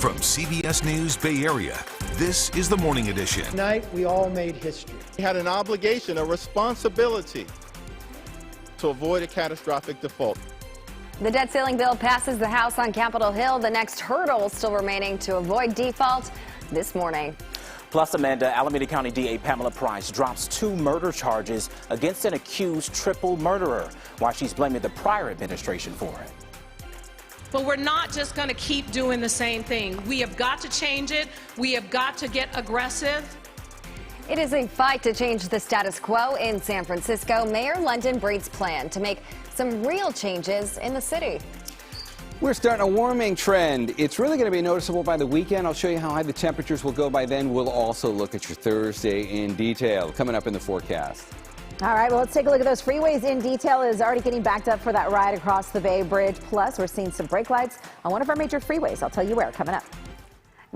From CBS News Bay Area, this is the Morning Edition. Tonight, we all made history. We had an obligation, a responsibility to avoid a catastrophic default. The debt ceiling bill passes the House on Capitol Hill. The next hurdle still remaining to avoid default this morning. Plus, Amanda, Alameda County DA Pamela Price drops 2 murder charges against an accused triple murderer, while she's blaming the prior administration for it. But we're not just going to keep doing the same thing. We have got to change it. We have got to get aggressive. It is a fight to change the status quo in San Francisco. Mayor London Breed's plan to make some real changes in the city. We're starting a warming trend. It's really going to be noticeable by the weekend. I'll show you how high the temperatures will go by then. We'll also look at your Thursday in detail coming up in the forecast. All right, well, let's take a look at those freeways in detail. It is already getting backed up for that ride across the Bay Bridge. Plus, we're seeing some brake lights on one of our major freeways. I'll tell you where coming up.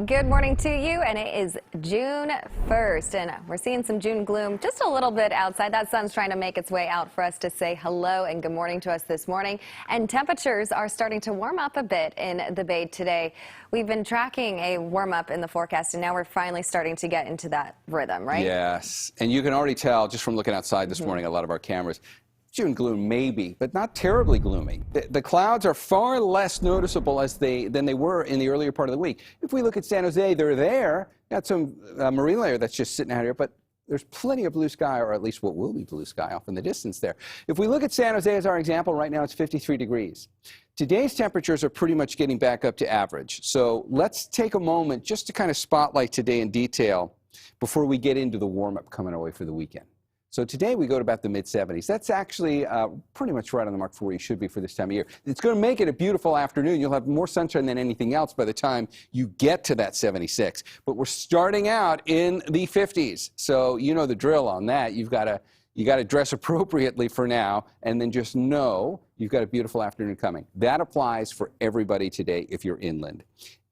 Good morning to you, and it is June 1st, and we're seeing some June gloom just a little bit outside. That sun's trying to make its way out for us to say hello and good morning to us this morning, and temperatures are starting to warm up a bit in the Bay today. We've been tracking a warm up in the forecast, and now we're finally starting to get into that rhythm, right? Yes, and you can already tell just from looking outside this morning, a lot of our cameras, June gloom maybe, but not terribly gloomy. The clouds are far less noticeable than they were in the earlier part of the week. If we look at San Jose, they're there. Got some marine layer that's just sitting out here, but there's plenty of blue sky, or at least what will be blue sky off in the distance there. If we look at San Jose as our example, right now it's 53 degrees. Today's temperatures are pretty much getting back up to average. So let's take a moment just to kind of spotlight today in detail before we get into the warm-up coming away for the weekend. So today we go to about the mid-70s. That's actually pretty much right on the mark for where you should be for this time of year. It's going to make it a beautiful afternoon. You'll have more sunshine than anything else by the time you get to that 76. But we're starting out in the 50s. So you know the drill on that. You got to dress appropriately for now, and then just know you've got a beautiful afternoon coming. That applies for everybody today if you're inland.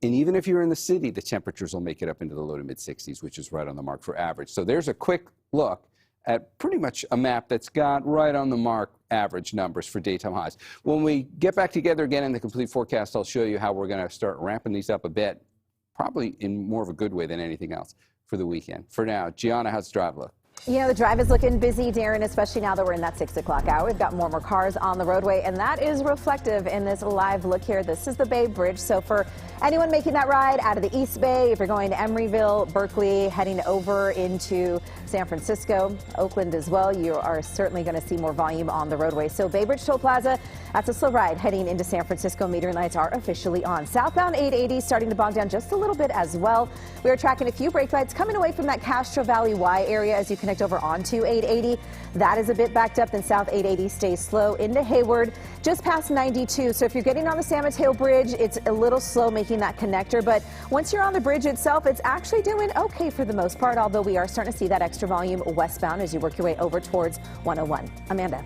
And even if you're in the city, the temperatures will make it up into the low to mid-60s, which is right on the mark for average. So there's a quick look at pretty much a map that's got right on the mark average numbers for daytime highs. When we get back together again in the complete forecast, I'll show you how we're going to start ramping these up a bit, probably in more of a good way than anything else for the weekend. For now, Gianna, how's the drive look? You know, the drive is looking busy, Darren, especially now that we're in that 6 o'clock hour. We've got more cars on the roadway, and that is reflective in this live look here. This is the Bay Bridge. So for anyone making that ride out of the East Bay, if you're going to Emeryville, Berkeley, heading over into San Francisco, Oakland as well, you are certainly going to see more volume on the roadway. So Bay Bridge Toll Plaza, that's a slow ride heading into San Francisco. Metering lights are officially on. Southbound 880 starting to bog down just a little bit as well. We are tracking a few brake lights coming away from that Castro Valley Y area as you connect over onto 880. That is a bit backed up, then South 880 stays slow into Hayward, just past 92. So if you're getting on the San Mateo Bridge, it's a little slow making that connector, but once you're on the bridge itself, it's actually doing okay for the most part, although we are starting to see that extra volume westbound as you work your way over towards 101. Amanda.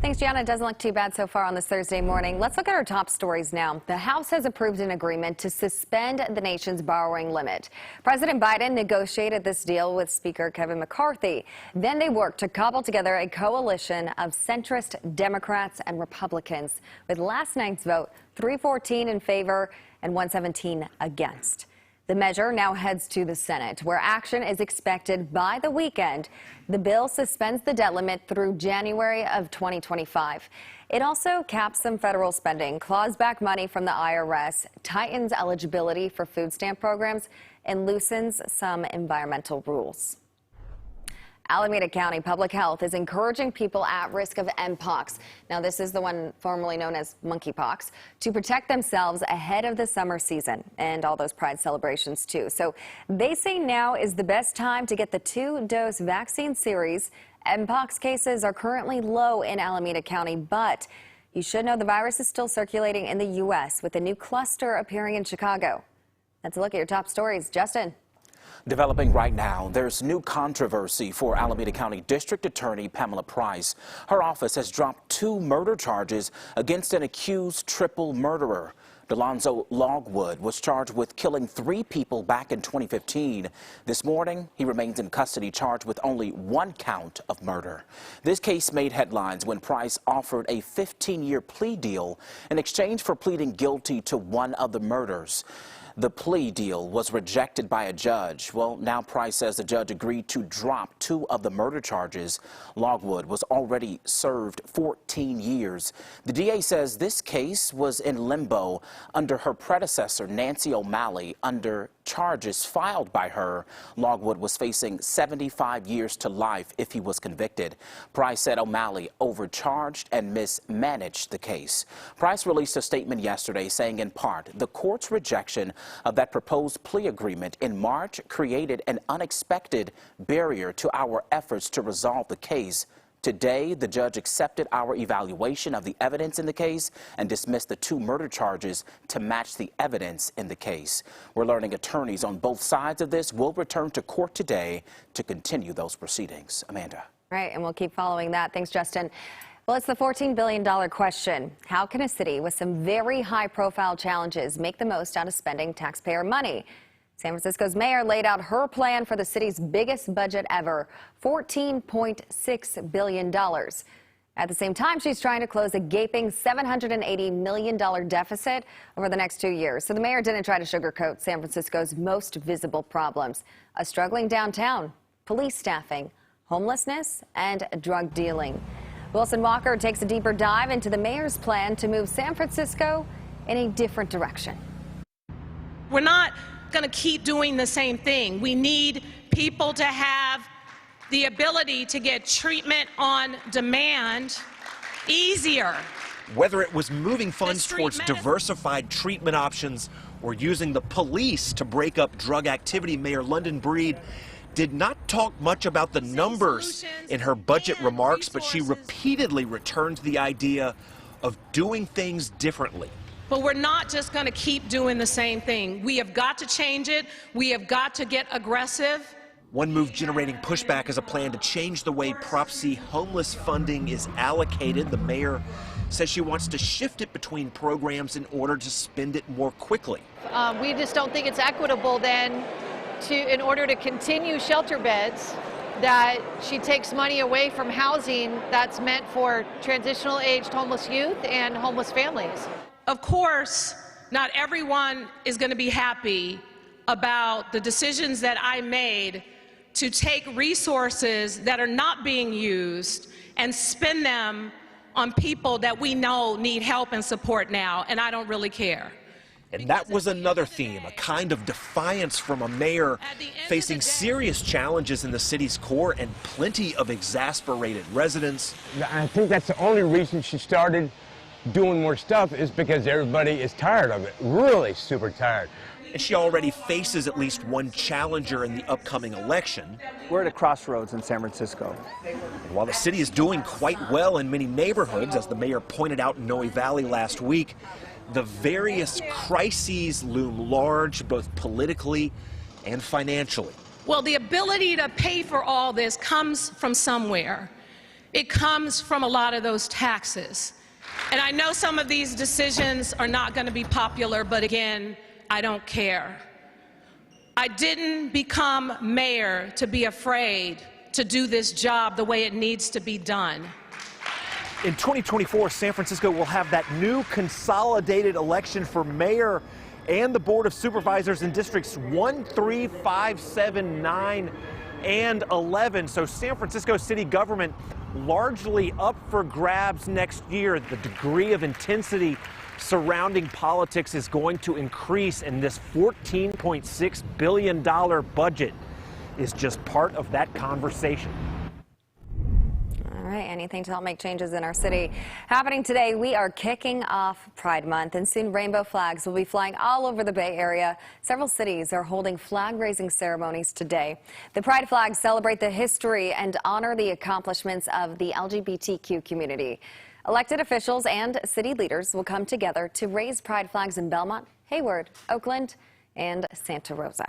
Thanks, Gianna. It doesn't look too bad so far on this Thursday morning. Let's look at our top stories now. The House has approved an agreement to suspend the nation's borrowing limit. President Biden negotiated this deal with Speaker Kevin McCarthy. Then they worked to cobble together a coalition of centrist Democrats and Republicans. With last night's vote, 314 in favor and 117 against. The measure now heads to the Senate, where action is expected by the weekend. The bill suspends the debt limit through January of 2025. It also caps some federal spending, claws back money from the IRS, tightens eligibility for food stamp programs, and loosens some environmental rules. Alameda County Public Health is encouraging people at risk of Mpox, now this is the one formerly known as monkeypox, to protect themselves ahead of the summer season and all those Pride celebrations too. So they say now is the best time to get the 2-dose vaccine series. Mpox cases are currently low in Alameda County, but you should know the virus is still circulating in the U.S. with a new cluster appearing in Chicago. Let's look at your top stories. Justin. Developing right now, there's new controversy for Alameda County District Attorney Pamela Price. Her office has dropped 2 murder charges against an accused triple murderer. Delonzo Logwood was charged with killing 3 people back in 2015. This morning, he remains in custody, charged with only 1 count of murder. This case made headlines when Price offered a 15-year plea deal in exchange for pleading guilty to one of the murders. The plea deal was rejected by a judge. Well, now Price says the judge agreed to drop 2 of the murder charges. Logwood was already served 14 years. The DA says this case was in limbo under her predecessor, Nancy O'Malley. Under charges filed by her, Logwood was facing 75 years to life if he was convicted. Price said O'Malley overcharged and mismanaged the case. Price released a statement yesterday saying, in part, the court's rejection of that proposed plea agreement in March created an unexpected barrier to our efforts to resolve the case. Today, the judge accepted our evaluation of the evidence in the case and dismissed the 2 murder charges to match the evidence in the case. We're learning attorneys on both sides of this will return to court today to continue those proceedings. Amanda. Right, and we'll keep following that. Thanks, Justin. Well, it's the $14 billion question. How can a city with some very high-profile challenges make the most out of spending taxpayer money? San Francisco's mayor laid out her plan for the city's biggest budget ever, $14.6 billion. At the same time, she's trying to close a gaping $780 million deficit over the next 2 years. So the mayor didn't try to sugarcoat San Francisco's most visible problems: a struggling downtown, police staffing, homelessness, and drug dealing. Wilson Walker takes a deeper dive into the mayor's plan to move San Francisco in a different direction. We're not going to keep doing the same thing. We need people to have the ability to get treatment on demand easier. Whether it was moving funds towards diversified treatment options or using the police to break up drug activity, Mayor London Breed did not talk much about the numbers in her budget remarks, but she repeatedly returned to the idea of doing things differently. But we're not just going to keep doing the same thing. We have got to change it. We have got to get aggressive. One move generating pushback is a plan to change the way Prop C homeless funding is allocated. The mayor says she wants to shift it between programs in order to spend it more quickly. We just don't think it's equitable then in order to continue shelter beds, that she takes money away from housing that's meant for transitional aged homeless youth and homeless families. Of course, not everyone is going to be happy about the decisions that I made to take resources that are not being used and spend them on people that we know need help and support now, and I don't really care. And that was another theme, a kind of defiance from a mayor facing serious challenges in the city's core and plenty of exasperated residents. I think that's the only reason she started doing more stuff, is because everybody is tired of it, really super tired. And she already faces at least one challenger in the upcoming election. We're at a crossroads in San Francisco. While the city is doing quite well in many neighborhoods, as the mayor pointed out in Noe Valley last week, the various crises loom large, both politically and financially. Well, the ability to pay for all this comes from somewhere. It comes from a lot of those taxes. And I know some of these decisions are not going to be popular, but again, I don't care. I didn't become mayor to be afraid to do this job the way it needs to be done. In 2024, San Francisco will have that new consolidated election for mayor and the Board of Supervisors in districts 1, 3, 5, 7, 9, and 11. So San Francisco city government largely up for grabs next year. The degree of intensity surrounding politics is going to increase, and this $14.6 billion budget is just part of that conversation. All right, anything to help make changes in our city. Happening today, we are kicking off Pride Month, and soon rainbow flags will be flying all over the Bay Area. Several cities are holding flag-raising ceremonies today. The Pride flags celebrate the history and honor the accomplishments of the LGBTQ community. Elected officials and city leaders will come together to raise Pride flags in Belmont, Hayward, Oakland, and Santa Rosa.